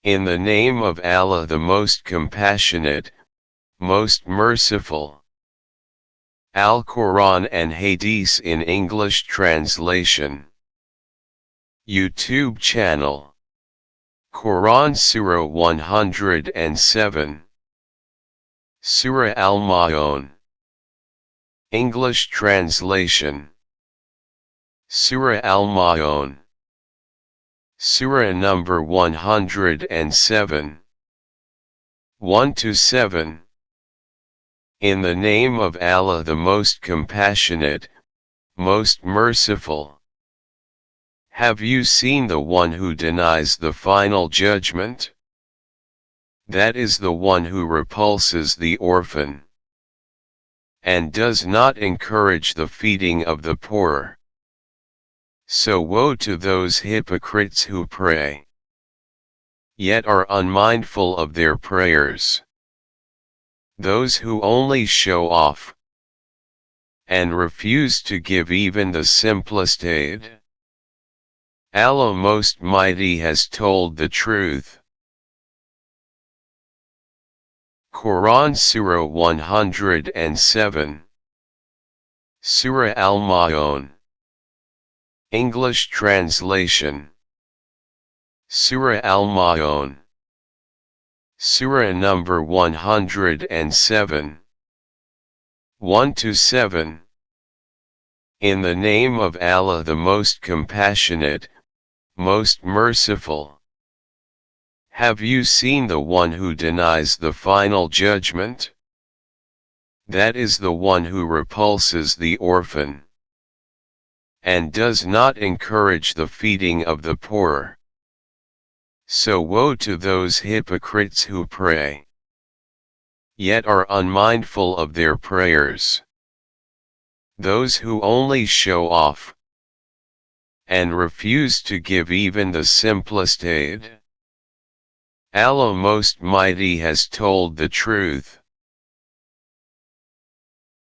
In the name of Allah, the most compassionate, most merciful. Al-Quran and Hadees in English translation. YouTube channel. Quran Surah 107. Surah Al Maun. English translation. Surah Al Maun. Surah number 107. 1-7. In the name of Allah, the most compassionate, most merciful. Have you seen the one who denies the final judgment? That is the one who repulses the orphan, and does not encourage the feeding of the poor. So woe to those hypocrites who pray, yet are unmindful of their prayers. Those who only show off, and refuse to give even the simplest aid. Allah Most Mighty has told the truth. Quran Surah 107. Surah Al Maun. English translation. Surah Al Maun. Surah number 107. 1-7. In the name of Allah, the most compassionate, most merciful. Have you seen the one who denies the final judgment? That is the one who repulses the orphan, and does not encourage the feeding of the poor. So woe to those hypocrites who pray, yet are unmindful of their prayers. Those who only show off, and refuse to give even the simplest aid. Allah Most Mighty has told the truth.